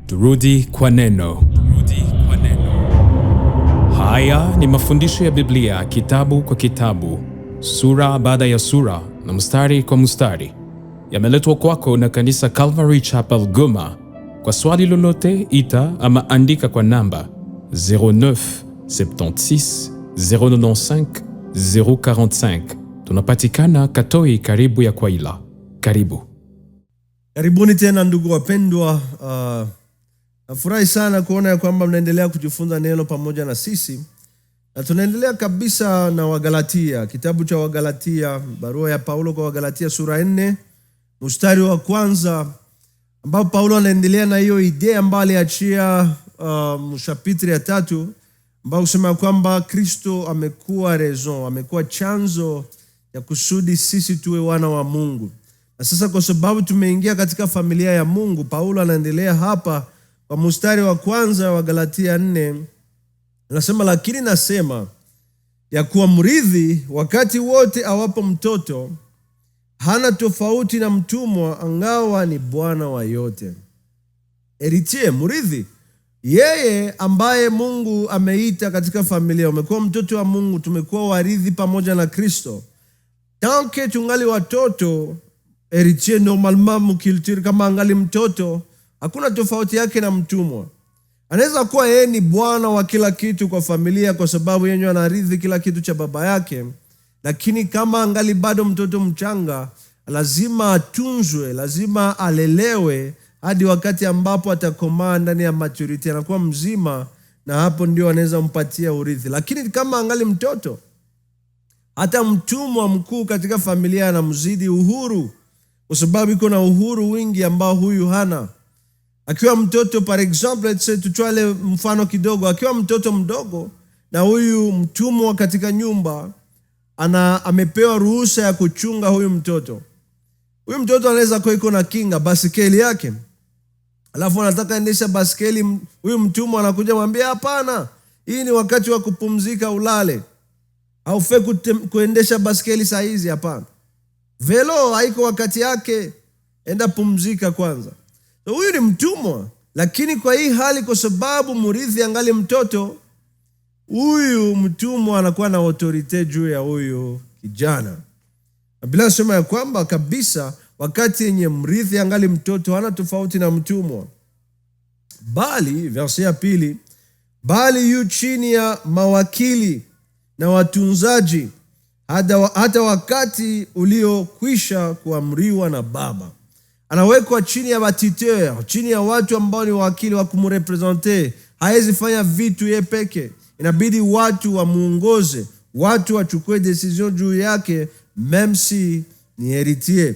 Turudi kwa neno. Haya ni mafundisho ya Biblia kitabu kwa kitabu, sura baada ya sura na mstari kwa mstari. Yameletwa kwako na kanisa Calvary Chapel Goma. Kwa swali lolote ita ama andika kwa namba 09 76 095 045. Tunapatikana Katoi karibu ya Kwaila. Karibuni tena ndugu wapendwa. Nafurahi sana kuona ya kwamba mnaendelea kujifunza neno pamoja na sisi. Na tunaendelea kabisa na Wagalatia, kitabu cha Wagalatia, barua ya Paulo kwa Wagalatia sura 4, mstari wa kwanza, ambapo Paulo anaendelea na hiyo idea ambayo aliachia chapitri ya 3, ambapo kusema kwamba Kristo amekuwa raison, amekuwa chanzo ya kusudi sisi tuwe wana wa Mungu. Na sasa kwa sababu tumeingia katika familia ya Mungu, Paulo anaendelea hapa kwa mstari wa kwanza wa Galatia 4. Anasema, lakini nasema ya kuwa mrithi wakati wote awapo mtoto hana tofauti na mtumwa, angawa ni bwana wa yote. Héritier, mrithi, yeye ambaye Mungu ameita katika familia. Umekuwa mtoto wa Mungu, tumekuwa warithi pamoja na Kristo. Tanke tungali watoto, héritier normalement mukilture, kama angali mtoto hakuna tofauti yake na mtumwa. Anaweza kuwa yeye ni bwana wa kila kitu kwa familia kwa sababu yeye anarithi kila kitu cha baba yake, lakini kama angali bado mtoto mchanga, lazima atunzwe, lazima alelewe hadi wakati ambapo atakomaa ndani ya maturity, anakuwa mzima, na hapo ndio anaweza mpatia urithi. Lakini kama angali mtoto, hata mtumwa mkuu katika familia anamzidi uhuru, kwa sababu iko na uhuru wingi ambao huyu hana. Akiwa mtoto, par exemple, tuchwale mfano kidogo, akiwa mtoto mdogo na huyu mtumwa katika nyumba amepewa ruhusa ya kuchunga huyu mtoto. Huyu mtoto anaweza kuwa iko na kinga basikeli yake, alafu anataka endesha basikeli. Huyu mtumwa anakuja mwambia, hapana, hii ni wakati wa kupumzika, ulale, haufai kuendesha basikeli saa hizi, hapana. Velo haiko wakati yake, enda pumzika kwanza. So huyu ni mtumwa, lakini kwa hii hali, kwa sababu mrithi angali mtoto, huyu mtumwa anakuwa na autorite juu ya huyu kijana. Na bila sema ya kwamba kabisa wakati yenye mrithi angali mtoto hana tofauti na mtumwa, bali verse ya 2, bali yu chini ya mawakili na watunzaji hata wakati uliokwisha kuamriwa na baba. Anawekwa chini ya batiteur, chini ya watu ambao ni wakili wa kumrepresente. Haezi fanya vitu ye peke, inabidi watu wamuongoze, watu wachukue decision juu yake, même si ni héritier.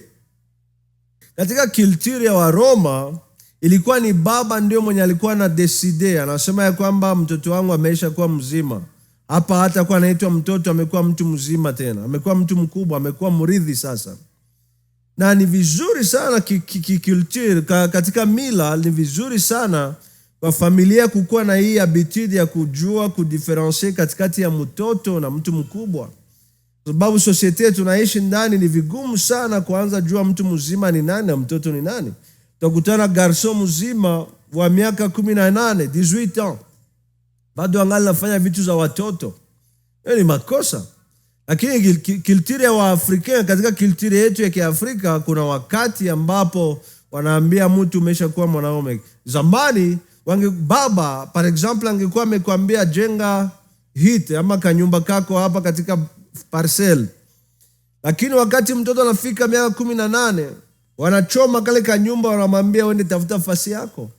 Katika culture ya Waroma ilikuwa ni baba ndio mwenye alikuwa na decide, anasema ya kwamba mtoto wangu ameisha kuwa mzima. Hapa hata kwa anaitwa mtoto, amekuwa mtu mzima tena, amekuwa mtu mkubwa, amekuwa mrithi sasa. Na ni vizuri sana culture, katika mila ni vizuri sana kwa familia kukuwa na hii habitude ya kujua kudifferentiate katikati ya mtoto na mtu mkubwa. Sababu society tunaishi ndani ni vigumu sana kuanza jua mtu mzima ni nani na mtoto ni nani. Utakutana garson mzima wa miaka 18, 18 ans, bado angali anafanya vitu za watoto. Hiyo ni makosa. Lakini culture ya Waafrika, katika culture yetu ya Kiafrika, kuna wakati ambapo wanaambia mtu umeshakuwa mwanaume. Zamani baba, par exemple, angekuwa amekwambia jenga hit ama kanyumba kako hapa katika parcel. Lakini wakati mtoto anafika miaka 18, wanachoma kale kanyumba, wanamwambia uende tafuta fasi yako.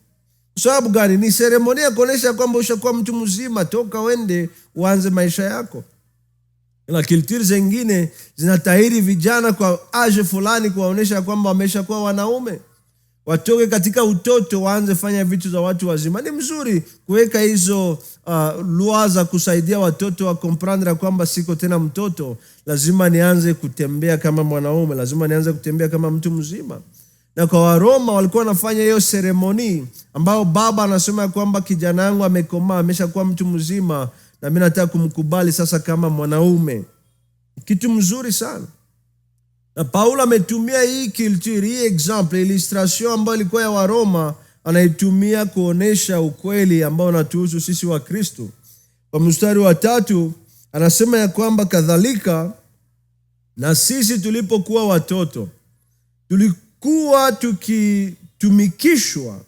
Sababu gani? Ni seremonia kuonesha kwamba ushakuwa mtu mzima, toka wende uanze maisha yako. Ila culture zingine zinatahiri vijana kwa age fulani kuwaonesha kwamba wameshakuwa wanaume, watoke katika utoto waanze fanya vitu za watu wazima. Ni mzuri kuweka hizo lua za kusaidia watoto wa comprendre kwamba siko tena mtoto, lazima nianze kutembea kama mwanaume, lazima nianze kutembea kama mtu mzima. Na kwa Waroma walikuwa wanafanya hiyo ceremony ambao baba anasema kwamba kijana wangu amekomaa, ameshakuwa mtu mzima, na mimi nataka kumkubali sasa kama mwanaume. Kitu mzuri sana. Na Paulo ametumia hii culture, hii example, illustration ambayo ilikuwa ya Waroma anaitumia kuonesha ukweli ambao unatuhusu sisi wa Kristo. Kwa mstari wa 3 anasema ya kwamba kadhalika na sisi tulipokuwa watoto tulikuwa tukitumikishwa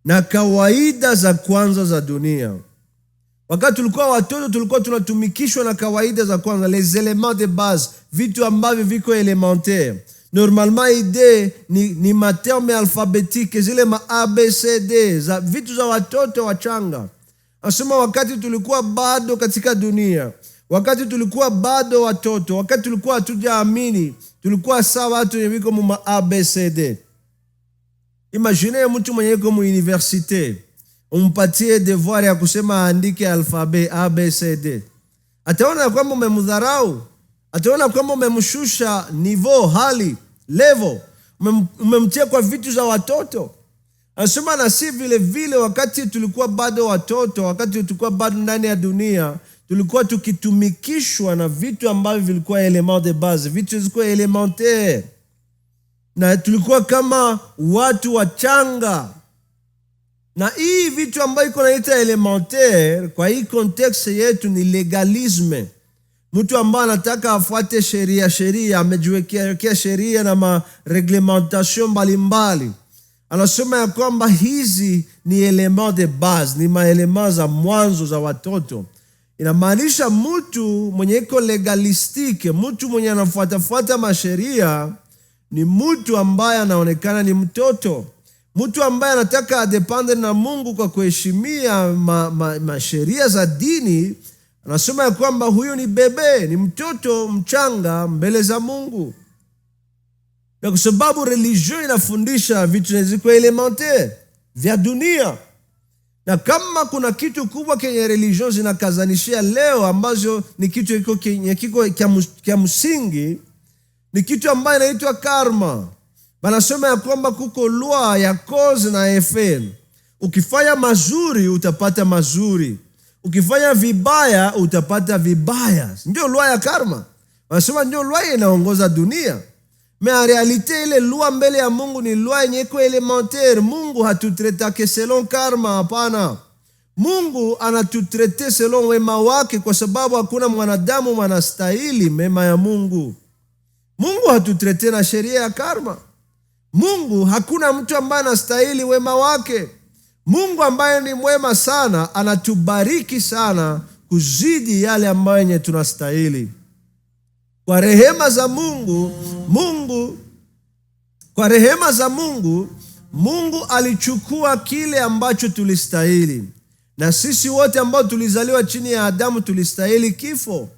na kawaida za kwanza za dunia. Wakati tulikuwa watoto tulikuwa tunatumikishwa na kawaida za kwanza, les éléments de base, vitu ambavyo viko elementaire. Normalement idée ni materme alphabétique, zile ma ABCD za vitu za watoto wachanga. Anasema wakati tulikuwa bado katika dunia, wakati tulikuwa bado watoto, wakati tulikuwa hatujaamini, tulikuwa sawa watu wiko mu ABCD. Imagine mtu mwenye yuko mu universite, umpatie devoir ya kusema aandike alfabe ABCD. Ataona kwamba umemdharau, ataona kwamba umemshusha niveau, hali, level, umemtia kwa vitu za watoto. Anasema na si vile vile wakati tulikuwa bado watoto, wakati tulikuwa bado ndani ya dunia, tulikuwa tukitumikishwa na vitu ambavyo vilikuwa element de base, vitu zilikuwa elementaire. Na tulikuwa kama watu wachanga. Na hii vitu ambayo iko naita elementaire kwa hii context yetu ni legalisme. Mtu ambaye anataka afuate sheria, amejiwekea sheria na mareglementation mbalimbali. Anasema ya kwamba hizi ni element de base, ni maelema za mwanzo za watoto. Inamaanisha mtu mwenye iko legalistique, mtu mwenye anafuata masheria ni mtu ambaye anaonekana ni mtoto. Mtu ambaye anataka adepende na Mungu kwa kuheshimia masheria za dini, anasema ya kwamba huyo ni bebe, ni mtoto mchanga mbele za Mungu. Na kwa sababu religion inafundisha vitu ziko elementaire vya dunia. Na kama kuna kitu kubwa kenye religion zinakazanishia leo ambazo ni kitu kiko kia msingi, ni kitu ambayo inaitwa karma. Wanasema ya kwamba kuko loi ya cause na effet. Ukifanya mazuri utapata mazuri, ukifanya vibaya utapata vibaya. Ndio loi ya karma. Wanasema ndio loi inaongoza dunia. Mais en réalité ile loi mbele ya Mungu ni loi yenye iko elementaire. Mungu hatutretake selon karma, hapana. Mungu anatutrete selon wema wake, kwa sababu hakuna mwanadamu anastahili mema ya Mungu. Mungu hatutrete na sheria ya karma. Mungu hakuna mtu ambaye anastahili wema wake. Mungu ambaye ni mwema sana anatubariki sana kuzidi yale ambayo yenye tunastahili. Kwa rehema za Mungu, Mungu alichukua kile ambacho tulistahili. Na sisi wote ambao tulizaliwa chini ya Adamu tulistahili kifo.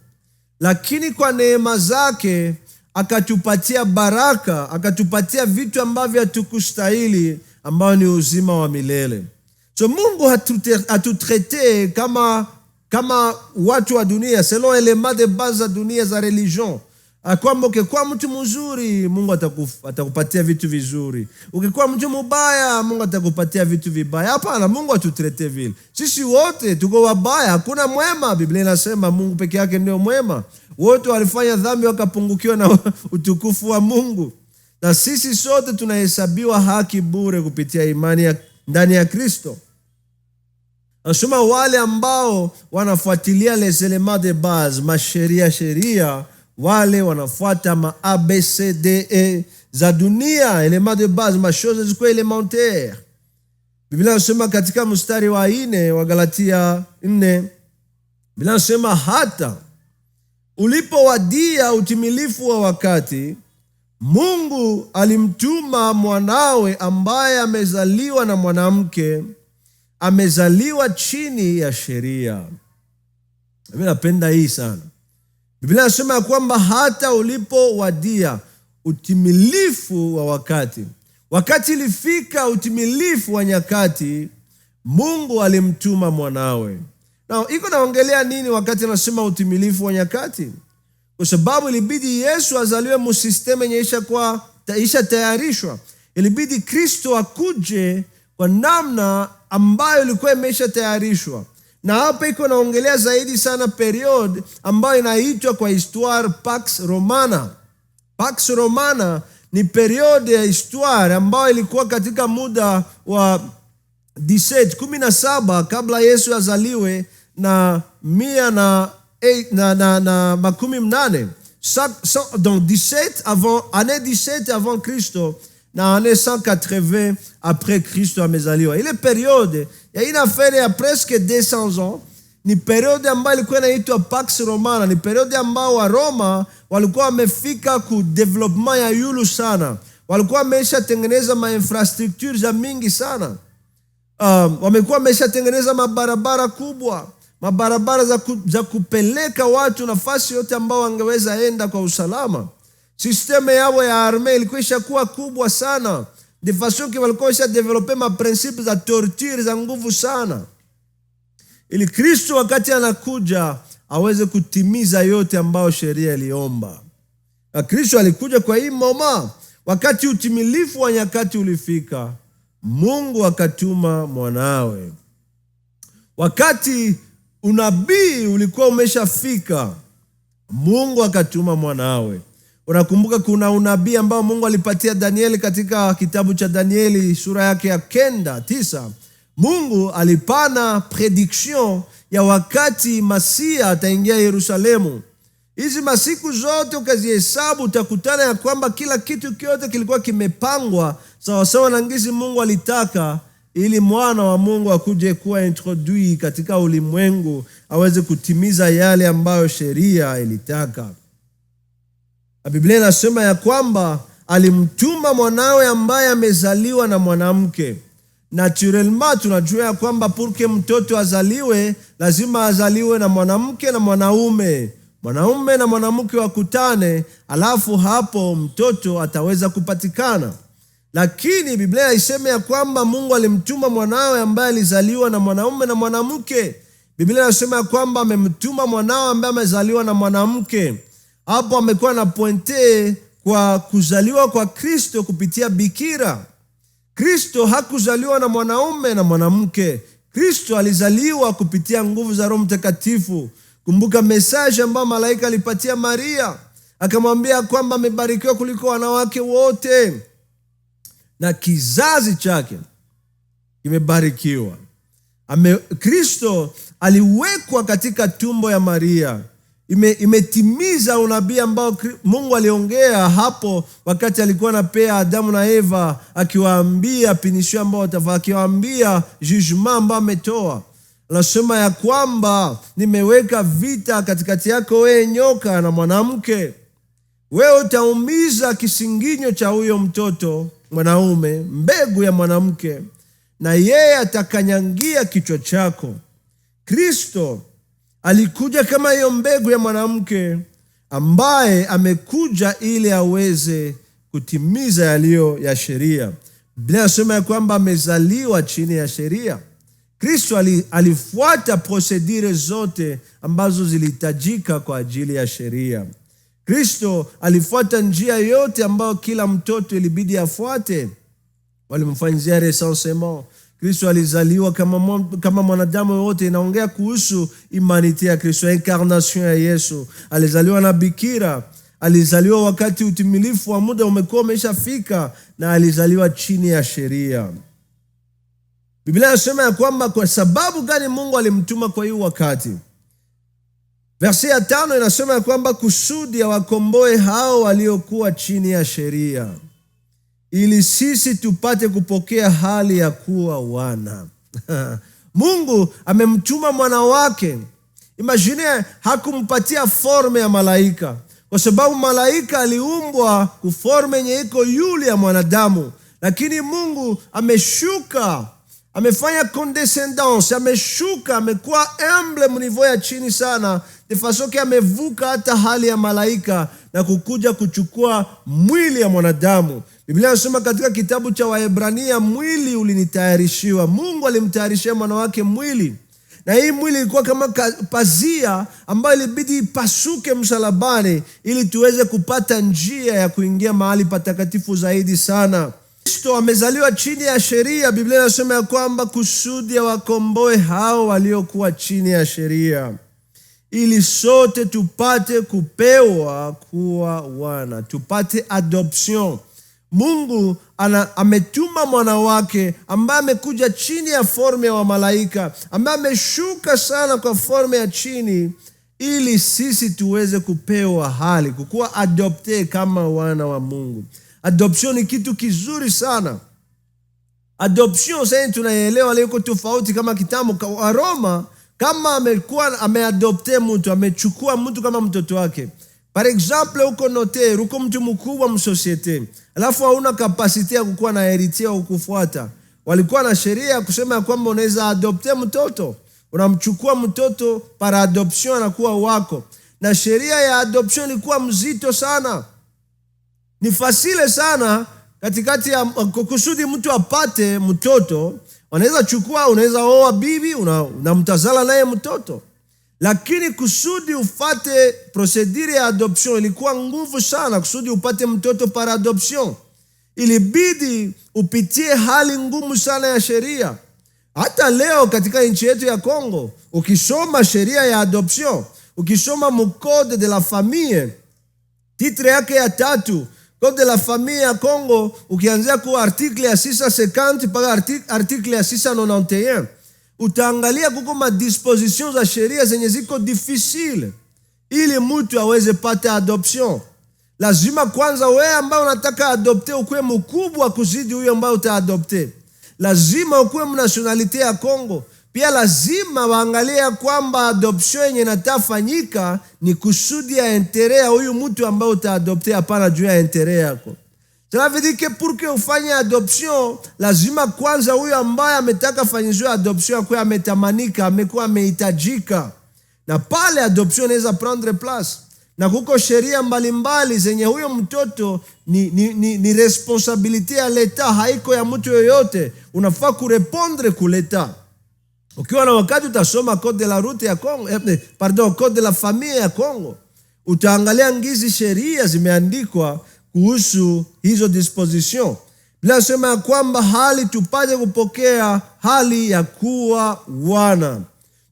Lakini kwa neema zake akatupatia baraka, akatupatia vitu ambavyo hatukustahili, ambao ni uzima wa milele. So Mungu hatutrete kama watu wa dunia, selon element de base za dunia za religion. Kwamba ukikuwa mtu mzuri, Mungu atakupatia vitu vizuri. Ukikuwa mtu mbaya, Mungu atakupatia vitu vibaya. Hapana, Mungu hatutrete vile. Sisi wote tuko wabaya, hakuna mwema. Biblia inasema Mungu peke yake ndio mwema. Wote walifanya dhambi wakapungukiwa na utukufu wa Mungu. Na sisi sote tunahesabiwa haki bure kupitia imani ndani ya Kristo. Nasema wale ambao wanafuatilia les éléments de base, sheria, wale wanafuata ma ABCDE za dunia, éléments de base, choses ziko élémentaire. Biblia inasema katika mstari wa 4 wa Galatia 4, Biblia inasema hata ulipowadia utimilifu wa wakati, Mungu alimtuma mwanawe ambaye amezaliwa na mwanamke, amezaliwa chini ya sheria. Mimi napenda hii sana. Biblia inasema kwamba hata ulipowadia utimilifu wa wakati. Wakati ilifika utimilifu wa nyakati, Mungu alimtuma mwanawe. Na iko naongelea nini wakati anasema utimilifu wa nyakati? Kwa sababu ilibidi Yesu azaliwe mu system yenye isha tayarishwa. Ilibidi Kristo akuje kwa namna ambayo ilikuwa imesha tayarishwa. Na hapa iko naongelea zaidi sana period ambayo inaitwa kwa histoire Pax Romana. Pax Romana ni periode ya histoire ambayo ilikuwa katika muda wa 17 kabla Yesu azaliwe na 180. Donc 17 avant Kristo na année 180 après Kristo amezaliwa. Ile periode ya ina affaire ya presque 200 ans. Ni periode ambayo ilikuwa inaitwa Pax Romana. Ni periode ambayo wa Roma walikuwa wamefika ku development ya yulu sana. Walikuwa wamesha tengeneza ma infrastructure za mingi sana. Wamekuwa wamesha tengeneza mabarabara kubwa, mabarabara za kupeleka watu nafasi yote ambao wangeweza enda kwa usalama. Sisteme yao ya arme ilikuwa ishakuwa kubwa sana, de façon que walikuwa isha develope ma principe za torture za nguvu sana, ili Kristo wakati anakuja aweze kutimiza yote ambao sheria iliomba. Na Kristo alikuja kwa hii moma, wakati utimilifu wa nyakati ulifika, Mungu akatuma mwanawe. Wakati unabii ulikuwa umeshafika, Mungu akatuma mwanawe. Unakumbuka kuna unabii ambao Mungu alipatia Danieli katika kitabu cha Danieli sura yake ya 9. Mungu alipana prediction ya wakati Masia ataingia Yerusalemu. Hizi masiku zote ukazihesabu, utakutana ya kwamba kila kitu kyote kilikuwa kimepangwa sawasawa na ngizi Mungu alitaka, ili mwana wa Mungu akuje kuwa introduit katika ulimwengu, aweze kutimiza yale ambayo sheria ilitaka. Na Biblia inasema ya kwamba alimtuma mwanawe ambaye amezaliwa na mwanamke. Naturellement tunajua ya kwamba purke mtoto azaliwe, lazima azaliwe na mwanamke na mwanaume. Mwanaume na mwanamke wakutane, alafu hapo mtoto ataweza kupatikana. Lakini Biblia iseme ya kwamba Mungu alimtuma mwanawe ambaye alizaliwa na mwanaume na mwanamke. Biblia inasema ya kwamba amemtuma mwanawe ambaye amezaliwa na mwanamke. Hapo amekuwa na pointe kwa kuzaliwa kwa Kristo kupitia bikira. Kristo hakuzaliwa na mwanaume na mwanamke. Kristo alizaliwa kupitia nguvu za Roho Mtakatifu. Kumbuka message ambayo malaika alipatia Maria, akamwambia kwamba amebarikiwa kuliko wanawake wote na kizazi chake kimebarikiwa. Kristo aliwekwa katika tumbo ya Maria. Imetimiza unabii ambao Mungu aliongea hapo wakati alikuwa anapea Adamu na Eva, akiwaambia pinisho ambao watafanya, akiwaambia jugement ambao ametoa. Anasema ya kwamba nimeweka vita katikati yako wewe nyoka na mwanamke. Wewe utaumiza kisinginyo cha huyo mtoto mwanaume, mbegu ya mwanamke, na yeye atakanyangia kichwa chako. Kristo alikuja kama hiyo mbegu ya mwanamke ambaye amekuja ili aweze kutimiza yaliyo ya sheria. Biblia inasema ya kwamba amezaliwa chini ya sheria. Kristo alifuata procedure zote ambazo zilihitajika kwa ajili ya sheria. Kristo alifuata njia yote ambayo kila mtoto ilibidi afuate. Walimfanyia recensement. Kristo alizaliwa kama mwanadamu wote. Inaongea kuhusu imanite ya Kristo, incarnation ya Yesu. Alizaliwa na bikira. Alizaliwa wakati utimilifu wa muda umekuwa umeshafika, na alizaliwa chini ya sheria. Biblia inasema ya kwamba kwa sababu gani Mungu alimtuma kwa hiyo wakati. Verse ya 5 inasema ya kwamba kusudi awakomboe hao waliokuwa chini ya sheria, ili sisi tupate kupokea hali ya kuwa wana. Mungu amemtuma mwana wake. Imagine, hakumpatia forme ya malaika, kwa sababu malaika aliumbwa kuforme yenye iko yule ya mwanadamu. Lakini Mungu ameshuka, amefanya condescendance, ameshuka, amekuwa humble mniveau ya chini sana, de façon que amevuka hata hali ya malaika na kukuja kuchukua mwili ya mwanadamu. Biblia inasema katika kitabu cha Waebrania, mwili ulinitayarishiwa. Mungu alimtayarishia mwana wake mwili, na hii mwili ilikuwa kama pazia ambayo ilibidi ipasuke msalabani ili tuweze kupata njia ya kuingia mahali patakatifu zaidi sana. Kristo amezaliwa chini ya sheria. Biblia inasema ya kwamba kusudi awakomboe hao waliokuwa chini ya sheria, ili sote tupate kupewa kuwa wana, tupate adoption. Mungu ametuma mwana wake ambaye amekuja chini ya forme ya malaika, ambaye ameshuka sana kwa forme ya chini, ili sisi tuweze kupewa hali, kukuwa adopte kama wana wa Mungu. Adoption ni kitu kizuri sana. Adoption sasa tunaelewa leo tofauti kama kitambo kwa Roma, kama ameadopte mtu, amechukua mtu kama mtoto wake. Par exemple, uko notaire, uko mtu mkubwa msosiete, alafu hauna kapasite ya kukuwa na heritier au kufuata. Walikuwa na sheria ya kusema kwamba unaweza adopte mtoto. Unamchukua mtoto para adoption, anakuwa wako. Na sheria ya adoption ilikuwa mzito sana. Ni fasile sana katikati ya kusudi mtu apate mtoto. Unaweza chukua, unaweza oa bibi, unamtazala naye mtoto. Lakini kusudi ufate procedure ya adoption ilikuwa nguvu sana. Kusudi upate mtoto para adoption, ilibidi upitie hali ngumu sana ya sheria. Hata leo katika nchi yetu ya Kongo, ukisoma sheria ya adoption, ukisoma mu code de la famille, titre yake ya 3, code de la famille ya Kongo, ukianzia kwa article ya 650 mpaka article ya 691, utaangalia kuko ma dispositions za sheria zenye ziko difficile ili mtu aweze pata adoption. Lazima kwanza wewe ambao unataka adopte ukuwe mkubwa kuzidi huyo ambao utaadopte. Lazima ukuwe mnationalite ya Kongo. Pia lazima waangalia kwamba adoption yenye inatafanyika ni kusudi ya interet ya huyu mtu ambao utaadopte, hapana juu ya interet yako. Cela veut dire que pour que ufanye adoption, lazima kwanza huyo ambaye ametaka fanyizwa adoption akuwe ametamanika, amekuwa amehitajika. Na pale adoption inaweza prendre place. Na kuko sheria mbalimbali zenye huyo mtoto ni responsabilite ya leta, haiko ya mtu yoyote. Unafaa kurepondre ku leta. Ukiwa na wakati utasoma code de la route ya Kongo, code de la famille ya Kongo, utaangalia ngizi sheria zimeandikwa kuhusu hizo disposition. Bila sema ya kwamba hali tupate kupokea hali ya kuwa wana.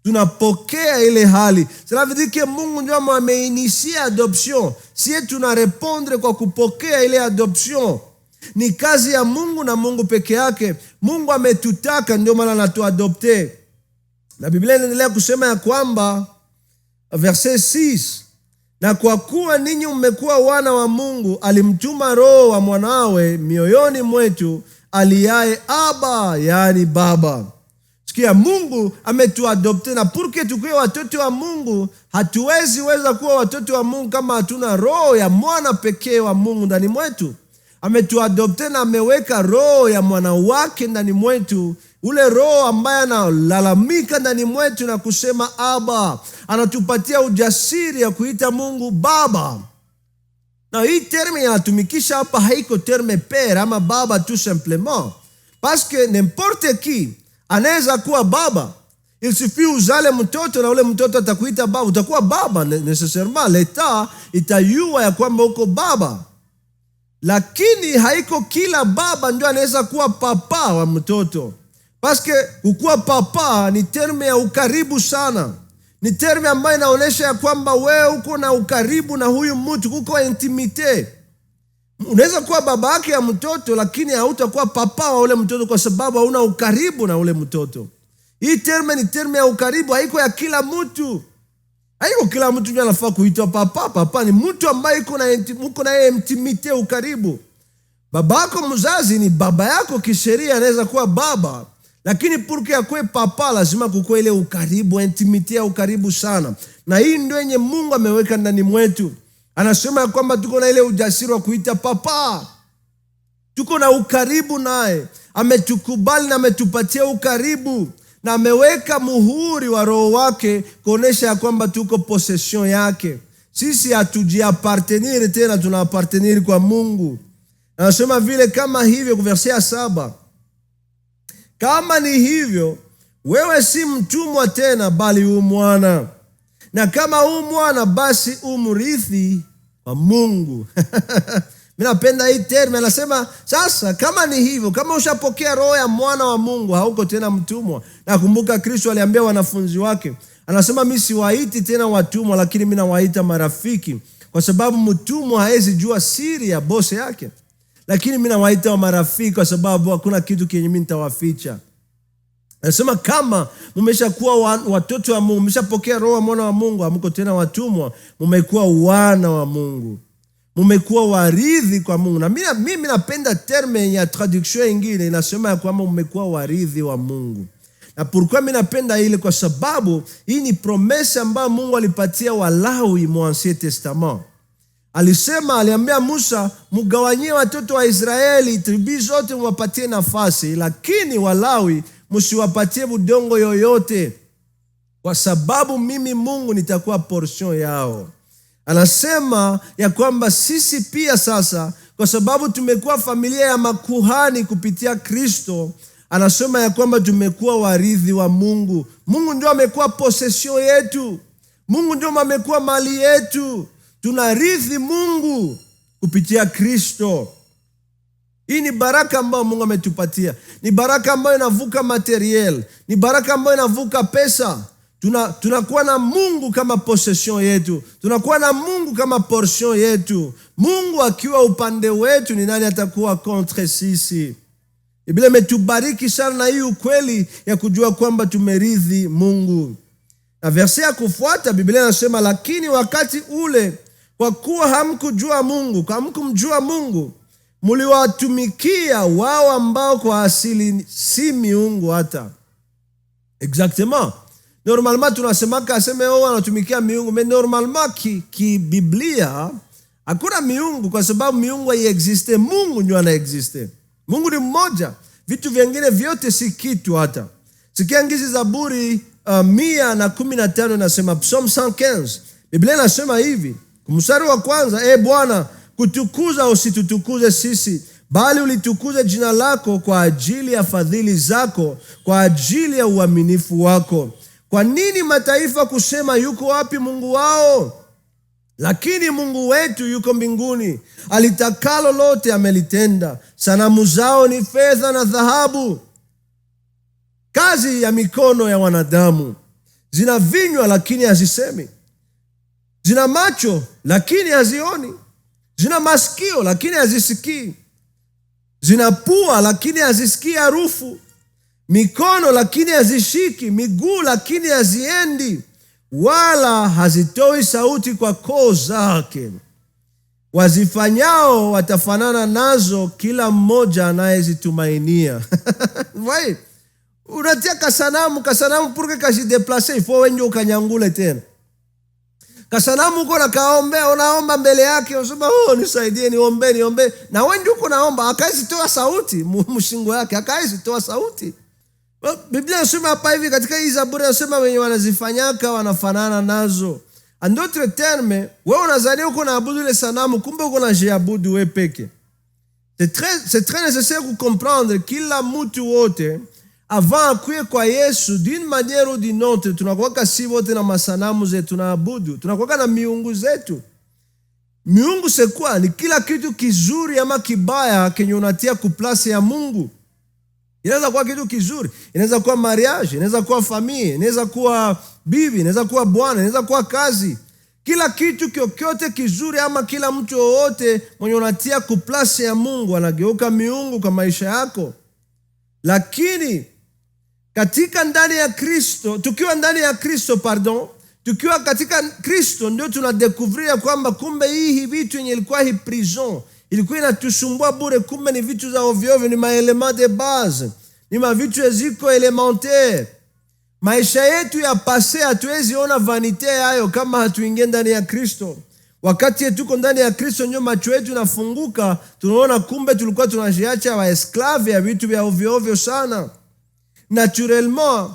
Tunapokea ile hali. Cela veut dire que Mungu ndio ameinitia adoption. Si tunarepondre kwa kupokea ile adoption. Ni kazi ya Mungu na Mungu peke yake. Mungu ametutaka, ndio maana anatuadopte. Na Biblia inaendelea kusema ya kwamba verset 6, na kwa kuwa ninyi mmekuwa wana wa Mungu, alimtuma Roho wa mwanawe mioyoni mwetu, aliaye Aba, yani Baba. Sikia, Mungu ametuadopte, na porque tukue watoto wa Mungu, hatuwezi weza kuwa watoto wa Mungu kama hatuna Roho ya mwana pekee wa Mungu ndani mwetu. Ametuadopte na ameweka Roho ya mwana wake ndani mwetu, ule Roho ambaye analalamika ndani mwetu na kusema Aba. Anatupatia ujasiri ya kuita Mungu Baba. Na hii terme inatumikisha hapa haiko terme père ama baba tout simplement, parce que n'importe qui anaweza kuwa baba. Il suffit uzale mtoto na ule mtoto atakuita baba, utakuwa baba necessairement. Leta itayua ya kwamba uko baba. Lakini haiko kila baba ndio anaweza kuwa papa wa mtoto. Paske kukuwa papa ni terme ya ukaribu sana. Ni terme ambayo inaonyesha ya kwamba wewe uko na ukaribu na huyu mtu, kuko intimite. Unaweza kuwa baba yake ya mtoto, lakini hautakuwa papa wa ule mtoto kwa sababu hauna ukaribu na ule mtoto. Hii terme ni terme ya ukaribu, haiko ya kila mtu. Haiko kila mtu ndiye anafaa kuitwa papa. Papa ni mtu ambaye uko na yeye intimite, ukaribu. Babako mzazi ni baba yako kisheria, anaweza kuwa baba. Lakini porque akwe papa, lazima kukuwe ile ukaribu, intimite, ukaribu sana. Na hii ndio yenye Mungu ameweka ndani mwetu. Anasema ya kwamba tuko na ile ujasiri wa kuita papa. Tuko na ukaribu naye. Ametukubali na ametupatia ukaribu. Na ameweka muhuri wa Roho wake kuonesha ya kwamba tuko possession yake. Sisi hatujiappartenir tena, tunaappartenir kwa Mungu. Anasema vile kama hivyo verse ya 7. Kama ni hivyo, wewe si mtumwa tena bali mwana. Na kama mwana basi mrithi wa Mungu. Mimi napenda hii term. Anasema sasa kama ni hivyo, kama ushapokea roho ya mwana wa Mungu, hauko tena mtumwa. Nakumbuka Kristo aliambia wanafunzi wake, anasema mimi siwaiti tena watumwa, lakini mimi nawaita marafiki, kwa sababu mtumwa haezi jua siri ya bosi yake. lakini mimi nawaita wa marafiki kwa sababu hakuna kitu kenye mimi nitawaficha. Anasema kama mmeshakuwa watoto wa Mungu, mmeshapokea roho wa mwana wa Mungu, hamko tena watumwa, mmekuwa wana wa Mungu. Mmekuwa warithi kwa Mungu. Na mimi napenda terme ya traduction nyingine inasema ya kwamba mmekuwa warithi wa Mungu. Na pourquoi mimi napenda ile? Kwa sababu hii ni promesa ambayo Mungu alipatia Walawi mu Ancien Testament. Aliambia Musa, mugawanyie watoto wa Israeli tribu zote, mwapatie nafasi, lakini Walawi msiwapatie budongo yoyote, kwa sababu mimi Mungu nitakuwa portion yao. Anasema ya kwamba sisi pia sasa, kwa sababu tumekuwa familia ya makuhani kupitia Kristo, anasema ya kwamba tumekuwa warithi wa Mungu. Mungu ndio amekuwa possession yetu. Mungu ndio amekuwa mali yetu. Tunarithi Mungu kupitia Kristo. Hii ni baraka ambayo Mungu ametupatia. Ni baraka ambayo inavuka materiel. Ni baraka ambayo inavuka pesa. Tunakuwa na Mungu kama possession yetu. Tunakuwa na Mungu kama portion yetu. Mungu akiwa upande wetu, ni nani atakuwa contre sisi? Biblia imetubariki sana na hii ukweli ya kujua kwamba tumerithi Mungu. Na verse ya kufuata Biblia inasema, lakini wakati ule, kwa kuwa hamkumjua Mungu, mliwatumikia wao ambao kwa asili si miungu hata. Exactement. Normalement tunasemaka aseme wao wanatumikia miungu, mais normalement ki Biblia hakuna miungu, kwa sababu miungu haiexiste. Mungu ndio anaexiste. Mungu ni mmoja. Vitu vingine vyote si kitu hata. Sikia ngizi Zaburi 115 nasema, Psalm 115. Biblia inasema hivi, mstari wa kwanza, Bwana, kutukuza usitutukuze sisi, bali ulitukuze jina lako kwa ajili ya fadhili zako, kwa ajili ya uaminifu wako. Kwa nini mataifa kusema, yuko wapi Mungu wao? Lakini Mungu wetu yuko mbinguni, alitakalo lote amelitenda. Sanamu zao ni fedha na dhahabu, kazi ya mikono ya wanadamu. Zina vinywa lakini hazisemi, zina macho lakini hazioni, zina masikio lakini hazisikii, zina pua lakini hazisikii harufu, mikono lakini hazishiki, miguu lakini haziendi, wala hazitoi sauti kwa koo zake. Wazifanyao watafanana nazo, kila mmoja anayezitumainia. Wai, unatia kasanamu purke kashideplase, ifo wenye ukanyangule tena. Kasanamu uko na kaombe, unaomba mbele yake, unasema nisaidie, niombe. Na wenye uko naomba, hakaisi toa sauti, mshingo yake hakaisi toa sauti. Biblia inasema hapa hivi katika hii Zaburi, inasema wenye wanazifanyaka wanafanana nazo. En d'autres termes, wewe unazania uko naabudu ile sanamu, kumbe uko najiabudu wewe peke. C'est très nécessaire de comprendre kila mtu wote avant akuye kwa Yesu d'une manière ou d'une autre, tunakuwa si wote na masanamu zetu tunaabudu, tunakuwa na miungu zetu. Miungu c'est quoi? Ni kila kitu kizuri ama kibaya kenye unatia kuplase ya Mungu. Inaweza kuwa kitu kizuri, inaweza kuwa mariage, inaweza kuwa familia, inaweza kuwa bibi, inaweza kuwa bwana, inaweza kuwa kazi. Kila kitu kyokyote kizuri ama kila mtu wowote mwenye unatia kuplasi ya Mungu anageuka miungu kwa maisha yako. Lakini katika ndani ya Kristo, tukiwa katika Kristo, ndio tunadekuvria kwamba kumbe hii vitu yenye ilikuwa hii prison, ilikuwa inatusumbua bure, kumbe ni vitu za ovyo, ni maelema de base, ni mavitu ziko elementaire. Maisha yetu ya pase hatuwezi ona vanite hayo kama hatuingie ndani ya Kristo. Wakati tuko ndani ya Kristo, ndio macho yetu nafunguka, tunaona kumbe tulikuwa tunajiacha wa esclave ya vitu vya ovyo ovyo sana. Naturellement,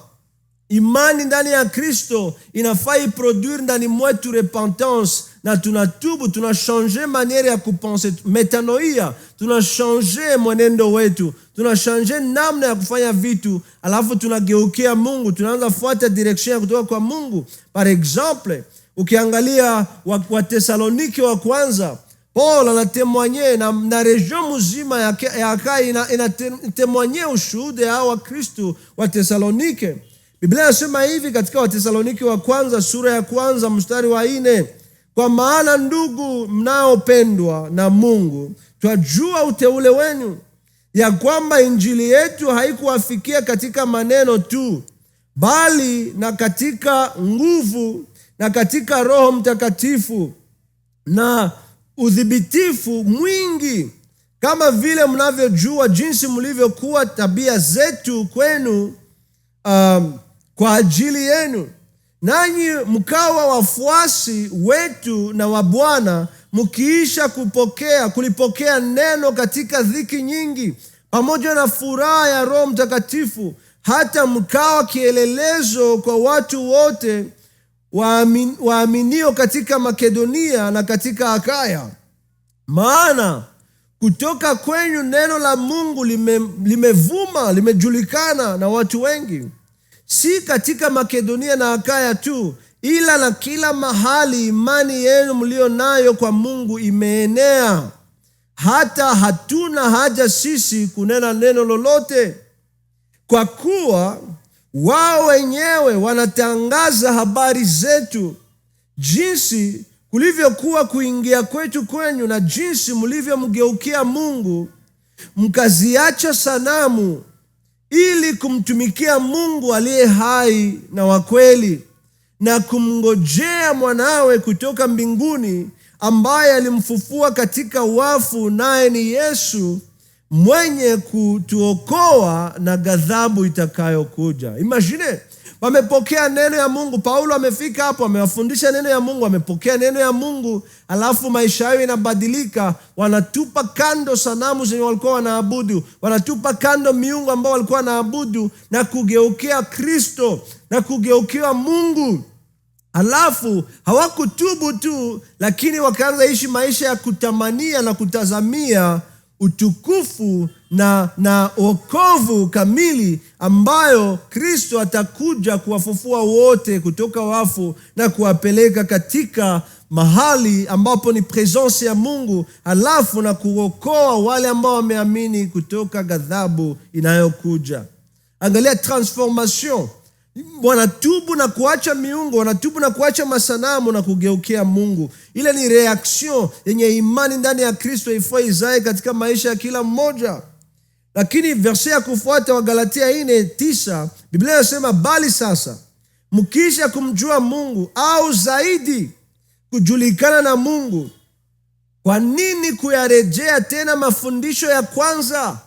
imani ndani ya Kristo inafai produire ndani mwetu repentance, na tunatubu, tunachange maniere ya kupense, metanoia, tunachange mwenendo wetu, tunachange namna ya kufanya vitu, alafu tunageukia Mungu, tunaanza fuata direction ya kutoka kwa Mungu. Par exemple, ukiangalia wa Tesalonike wa kwanza, Paul anatemwanye na region mzima ya Akai inatemwanye ushuhuda ya wa Kristo wa Tesalonike. Biblia inasema hivi katika Wathesalonike wa kwanza sura ya kwanza mstari wa 4, kwa maana ndugu mnaopendwa na Mungu, twajua uteule wenu, ya kwamba injili yetu haikuwafikia katika maneno tu, bali na katika nguvu na katika Roho Mtakatifu na udhibitifu mwingi, kama vile mnavyojua jinsi mlivyokuwa tabia zetu kwenu kwa ajili yenu. Nanyi mkawa wafuasi wetu na wa Bwana, mkiisha kulipokea neno katika dhiki nyingi, pamoja na furaha ya Roho Mtakatifu, hata mkawa kielelezo kwa watu wote waaminio katika Makedonia na katika Akaya. Maana kutoka kwenu neno la Mungu limevuma, limejulikana na watu wengi, si katika Makedonia na Akaya tu, ila na kila mahali imani yenu mlio nayo kwa Mungu imeenea, hata hatuna haja sisi kunena neno lolote, kwa kuwa wao wenyewe wanatangaza habari zetu, jinsi kulivyokuwa kuingia kwetu kwenyu, na jinsi mlivyomgeukia Mungu, mkaziacha sanamu ili kumtumikia Mungu aliye hai na wa kweli, na kumngojea mwanawe kutoka mbinguni, ambaye alimfufua katika wafu, naye ni Yesu, mwenye kutuokoa na ghadhabu itakayokuja. Imagine, wamepokea neno ya Mungu. Paulo amefika hapo, amewafundisha neno ya Mungu, wamepokea neno ya Mungu, alafu maisha yao inabadilika. Wanatupa kando sanamu zenye walikuwa wanaabudu, wanatupa kando miungu ambao walikuwa wanaabudu, na kugeukia Kristo na kugeukia Mungu. Alafu hawakutubu tu, lakini wakaanza ishi maisha ya kutamania na kutazamia utukufu na wokovu kamili, ambayo Kristo atakuja kuwafufua wote kutoka wafu na kuwapeleka katika mahali ambapo ni presence ya Mungu, alafu na kuokoa wale ambao wameamini kutoka ghadhabu inayokuja. Angalia transformation. Wanatubu na kuacha miungu, wanatubu na kuacha masanamu na kugeukia Mungu. Ile ni reaction yenye imani ndani ya Kristo ifai izae katika maisha ya kila mmoja. Lakini verse ya kufuata wa Galatia 4:9, Biblia inasema, bali sasa mkisha kumjua Mungu, au zaidi kujulikana na Mungu, kwa nini kuyarejea tena mafundisho ya kwanza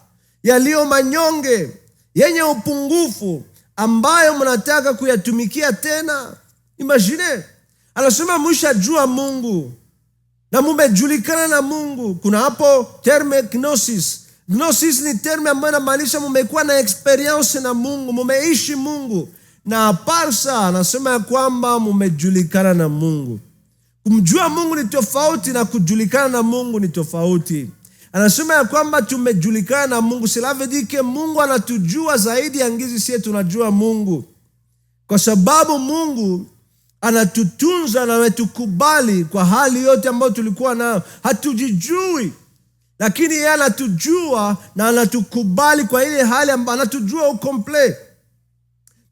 yaliyo manyonge, yenye upungufu, ambayo mnataka kuyatumikia tena? Imagine, anasema mshajua Mungu na mumejulikana na Mungu. Kuna hapo terme gnosis. Gnosis ni terme ambayo inamaanisha mumekuwa na experience na Mungu, mumeishi Mungu. Na parsa anasema ya kwamba mumejulikana na Mungu. Kumjua Mungu ni tofauti na kujulikana na Mungu ni tofauti. Anasema ya kwamba tumejulikana na Mungu. Cela veut dire que Mungu anatujua zaidi ya ngizi sisi tunajua Mungu. Kwa sababu Mungu anatutunza na ametukubali kwa hali yote ambayo tulikuwa nayo. Hatujijui, lakini yeye anatujua na anatukubali kwa ile hali ambayo anatujua ukomple,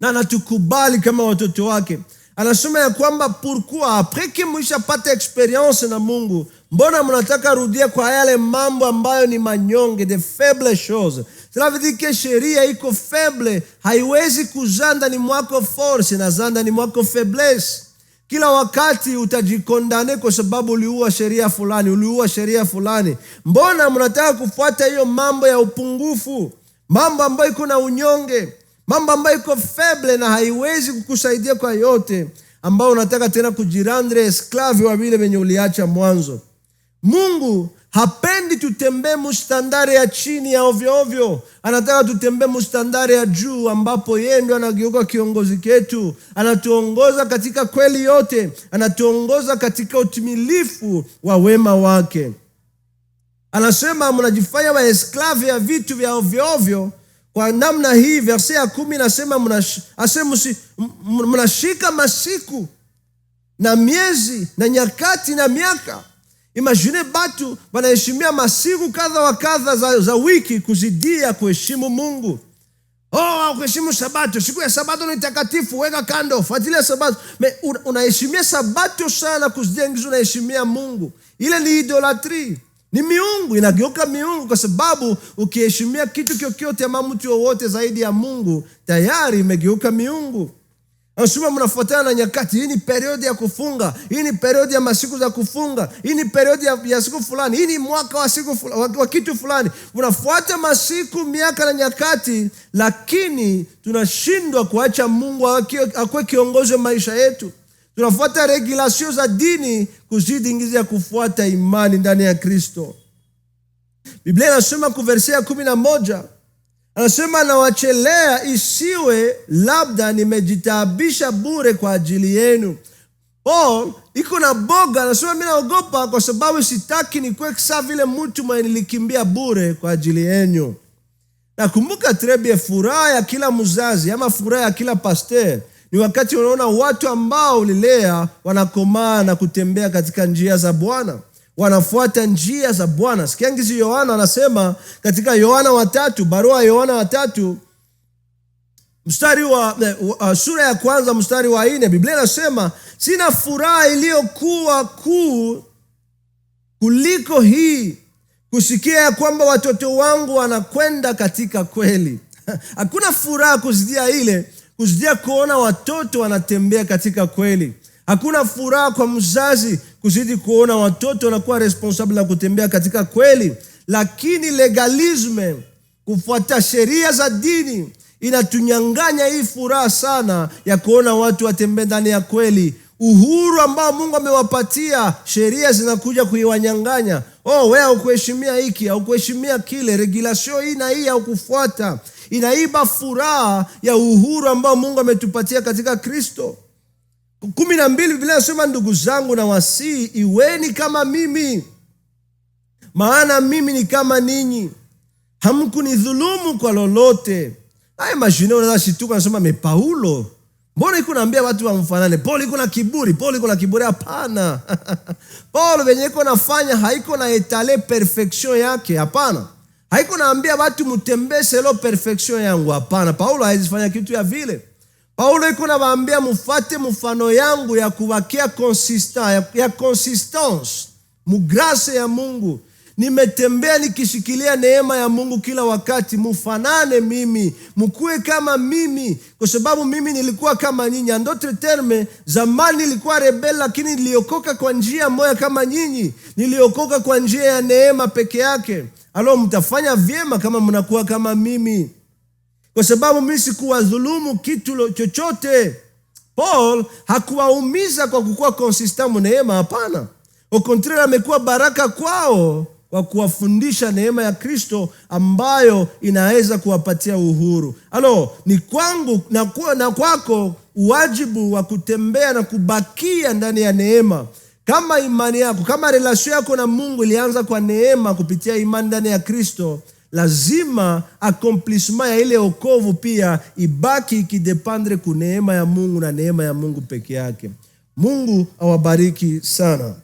na anatukubali kama watoto wake. Anasema ya kwamba pourquoi après que mshapata experience na Mungu, mbona mnataka rudia kwa yale mambo ambayo ni manyonge, de faible chose? Cela veut dire que sheria iko faible, haiwezi kuzaa ndani mwako force, inazaa ndani mwako faiblesse. Kila wakati utajikondane kwa sababu uliua sheria fulani, Mbona mnataka kufuata hiyo mambo ya upungufu, mambo ambayo iko na unyonge, mambo ambayo iko faible na haiwezi kukusaidia kwa yote, ambao unataka tena kujirandre esclave wa vile venye uliacha mwanzo. Mungu hapendi tutembee mustandari ya chini ya ovyo ovyo. Anataka tutembee mustandari ya juu, ambapo yeye ndio anageuka kiongozi ketu. Anatuongoza katika kweli yote, anatuongoza katika utimilifu wa wema wake. Anasema mnajifanya wa esclave ya vitu vya ovyo ovyo. Kwa namna hii verse ya 10 nasema mnashika masiku na miezi na nyakati na miaka. Imagine batu wanaheshimia masiku kadha wa kadha za wiki kuzidia kuheshimu Mungu. Kuheshimu Sabato, siku ya Sabato ni takatifu, weka kando, fuatilia Sabato. Unaheshimia Sabato sana kuzidia ngizo unaheshimia Mungu. Ile ni idolatry. Ni miungu, inageuka miungu, kwa sababu ukiheshimia kitu chochote ama mtu yoyote zaidi ya Mungu, tayari imegeuka miungu. Anasema mnafuatana na nyakati. Hii ni periodi ya kufunga, hii ni periodi ya masiku za kufunga, hii ni periodi ya siku fulani, hii ni mwaka wa siku wa kitu fulani. Unafuata masiku, miaka na nyakati, lakini tunashindwa kuacha Mungu akuwe kiongozi wa maisha yetu. Tunafuata regulation za dini kuzidi ingizi ya kufuata imani ndani ya Kristo. Biblia inasema kuversia 11, anasema nawachelea isiwe labda nimejitaabisha bure kwa ajili yenu. Paul iko na boga, anasema mimi naogopa kwa sababu sitaki nikuwe kisa vile mtu mwenye nilikimbia bure kwa ajili yenu. Nakumbuka trebie furaha ya kila mzazi ama furaha ya kila pastor ni wakati unaona watu ambao ulilea wanakomaa na kutembea katika njia za Bwana, wanafuata njia za Bwana. Sikia ngizi Yohana anasema katika Yohana 3, barua Yohana 3 mstari wa sura ya 1 mstari wa 4, Biblia inasema sina furaha iliyokuwa kuu kuliko hii, kusikia ya kwamba watoto wangu wanakwenda katika kweli. Hakuna furaha kuzidia ile, kuzidia kuona watoto wanatembea katika kweli. Hakuna furaha kwa mzazi kuzidi kuona watoto wanakuwa responsible na kutembea katika kweli. Lakini legalisme, kufuata sheria za dini, inatunyanganya hii furaha sana ya kuona watu watembea ndani ya kweli. Uhuru ambao Mungu amewapatia, sheria zinakuja kuiwanyanganya. Wewe hukuheshimia hiki, hukuheshimia kile, regulation hii na hii hukufuata. Inaiba furaha ya uhuru ambao Mungu ametupatia katika Kristo. 12 Biblia inasema ndugu zangu na wasii, iweni kama mimi, maana mimi ni kama ninyi, hamkunidhulumu kwa lolote. Haya mashine unaweza shituka, anasema Paulo, mbona iko naambia watu wamfanane? Paulo iko na kiburi, Paulo iko na kiburi? Hapana. Paulo venye iko nafanya haiko na etale perfection yake, hapana. Haiko naambia watu mutembee selo perfection yangu, hapana. Paulo haizifanya kitu ya vile. Paulo iko nawaambia mufate mfano yangu ya kuwakia consistent, ya consistence, mugrase ya Mungu. Nimetembea nikishikilia neema ya Mungu kila wakati. Mufanane mimi, mkuwe kama mimi, kwa sababu mimi nilikuwa kama nyinyi. Andotre terme, zamani nilikuwa rebel, lakini niliokoka kwa njia moja kama nyinyi. Niliokoka kwa njia ya neema peke yake. Alo, mtafanya vyema kama mnakuwa kama mimi, kwa sababu mimi sikuwadhulumu kitu chochote. Paul hakuwaumiza kwa kukuwa consistent neema, hapana. Au contraire, amekuwa baraka kwao kwa kuwafundisha neema ya Kristo ambayo inaweza kuwapatia uhuru. Ni kwangu na kwako wajibu wa kutembea na kubakia ndani ya neema. Kama imani yako, kama relation yako na Mungu ilianza kwa neema kupitia imani ndani ya Kristo, lazima accomplishment ya ile wokovu pia ibaki ikidependre ku neema ya Mungu na neema ya Mungu peke yake. Mungu awabariki sana.